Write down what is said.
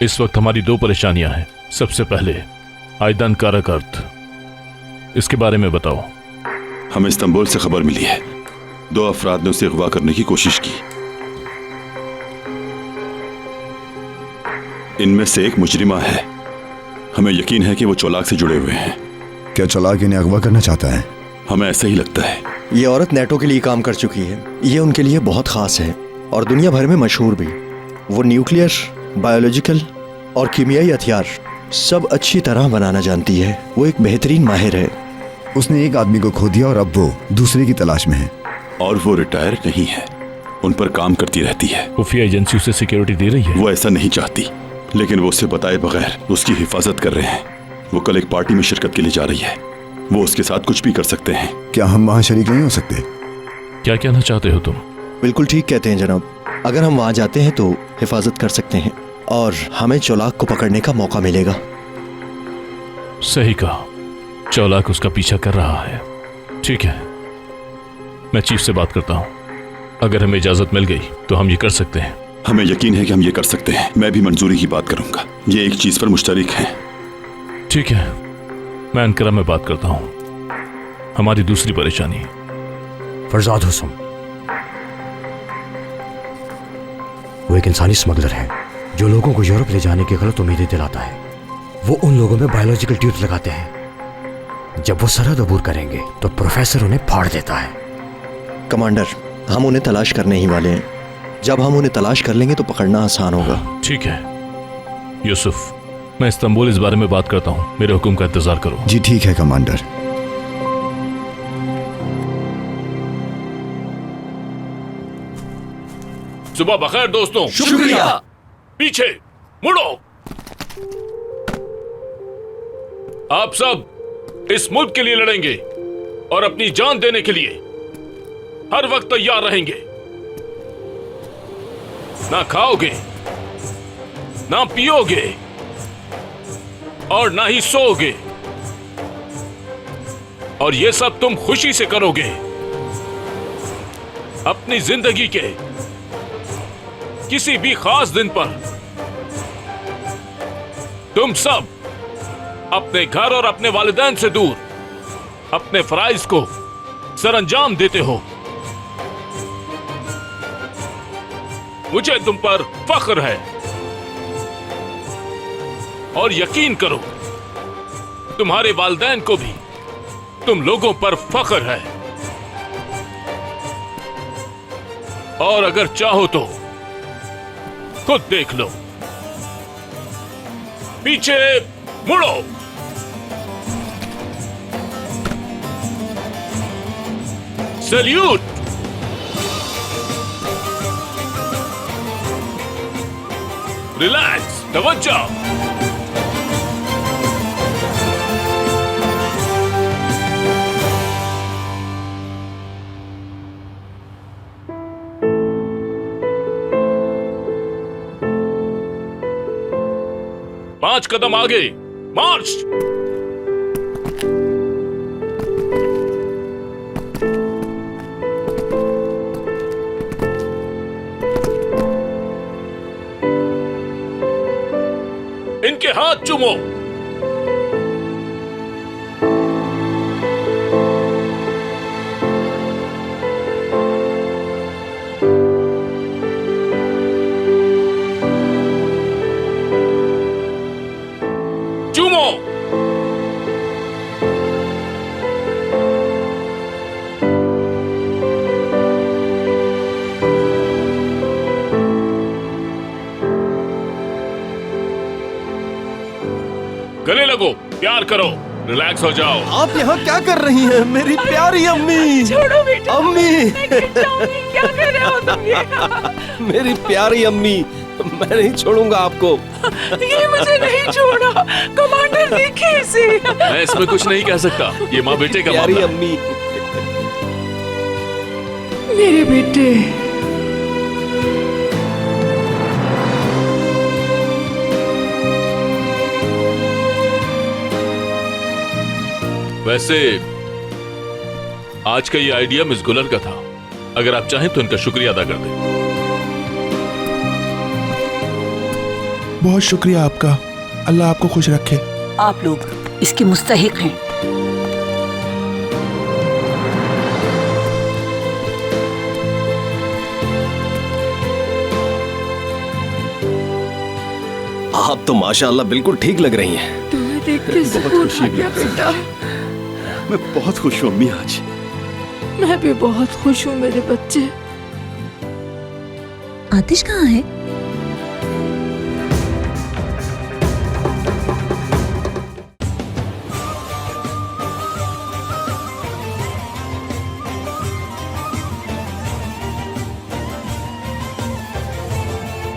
इस वक्त हमारी दो परेशानियां हैं। सबसे पहले आयदन काराकर्त, इसके बारे में बताओ। हमें इस्तांबुल से खबर मिली है, 2 अफराद ने उसे अगवा करने की कोशिश की। इनमें से एक मुजरिमा है। हमें यकीन है कि वो चोलाक से जुड़े हुए हैं। क्या चोलाक इन्हें अगवा करना चाहता है? हमें ऐसा ही लगता है। ये औरत नेटो के लिए काम कर चुकी है। ये उनके लिए बहुत खास है और दुनिया भर में मशहूर भी। वो न्यूक्लियर, बायोलॉजिकल और कीमियाई हथियार सब अच्छी तरह बनाना जानती है। वो एक बेहतरीन माहिर है। उसने एक आदमी को खो दिया और अब वो दूसरे की तलाश में है। और वो रिटायर नहीं है, उन पर काम करती रहती है। खुफिया एजेंसी उसे सिक्योरिटी दे रही है। वो ऐसा नहीं चाहती, लेकिन वो उसे बताए बगैर उसकी हिफाजत कर रहे हैं। वो कल एक पार्टी में शिरकत के लिए जा रही है। वो उसके साथ कुछ भी कर सकते हैं। क्या हम वहाँ शरीक नहीं हो सकते? क्या कहना चाहते हो तुम? बिल्कुल ठीक कहते हैं जनाब। अगर हम वहाँ जाते हैं तो हिफाजत कर सकते हैं और हमें चौलाक को पकड़ने का मौका मिलेगा। सही कहा, चौलाक उसका पीछा कर रहा है। ठीक है, मैं चीफ से बात करता हूँ। अगर हमें इजाजत मिल गई तो हम ये कर सकते हैं। हमें यकीन है कि हम ये कर सकते हैं। मैं भी मंजूरी की बात करूंगा। ये एक चीज पर मुश्तरक हैं। ठीक है, मैं अंकरा में बात करता हूँ। हमारी दूसरी परेशानी फरजाद हुसैन, वो एक इंसानी स्मगलर है जो लोगों को यूरोप ले जाने की गलत उम्मीदें दिलाता है। वो उन लोगों में बायोलॉजिकल ट्यूब लगाते हैं। जब वो सरहद अबूर करेंगे तो प्रोफेसर उन्हें फाड़ देता है। कमांडर, हम उन्हें तलाश करने ही वाले हैं। जब हम उन्हें तलाश कर लेंगे तो पकड़ना आसान होगा। ठीक है यूसुफ, मैं इस्तांबुल इस बारे में बात करता हूँ। मेरे हुक्म का इंतजार करो। जी ठीक है कमांडर। सुबह बखैर दोस्तों। शुक्रिया। पीछे मुड़ो। आप सब इस मुल्क के लिए लड़ेंगे और अपनी जान देने के लिए हर वक्त तैयार रहेंगे। ना खाओगे, ना पियोगे और ना ही सोओगे। और ये सब तुम खुशी से करोगे। अपनी जिंदगी के किसी भी खास दिन पर तुम सब अपने घर और अपने वालिदैन से दूर अपने फराइज को सरअंजाम देते हो। मुझे तुम पर फख्र है और यकीन करो तुम्हारे वालिदैन को भी तुम लोगों पर फख्र है। और अगर चाहो तो खुद देख लो। पीछे मुड़ो। सैल्यूट। रिलैक्स, तवज्जो। पांच कदम आगे, मार्च। इनके हाथ चूमो। चूमो। गले लगो, प्यार करो, रिलैक्स हो जाओ। आप यहाँ क्या कर रही हैं मेरी प्यारी अम्मी? छोड़ो बेटा। अम्मी। मैं गिर जाऊंगी। क्या कर रहे हो तुम ये? मेरी प्यारी अम्मी, मैं नहीं छोड़ूंगा आपको। ये मुझे नहीं छोड़ा। कमांडर देखिए इसे। मैं इसमें कुछ नहीं कह सकता। ये माँ बेटे का प्यारी मामला है। अम्मी। मेरे बेटे। वैसे आज का ये आइडिया मिस गुलर का था। अगर आप चाहें तो इनका शुक्रिया अदा कर दें। बहुत शुक्रिया आपका। अल्लाह आपको खुश रखे। आप लोग इसके मुस्तहिक हैं। आप तो माशाअल्लाह बिल्कुल ठीक लग रही हैं। तुम्हें देख के सुकून आ गया बेटा। मैं बहुत खुश हूँ अम्मी आज। मैं भी बहुत खुश हूँ मेरे बच्चे। आतिश कहाँ है?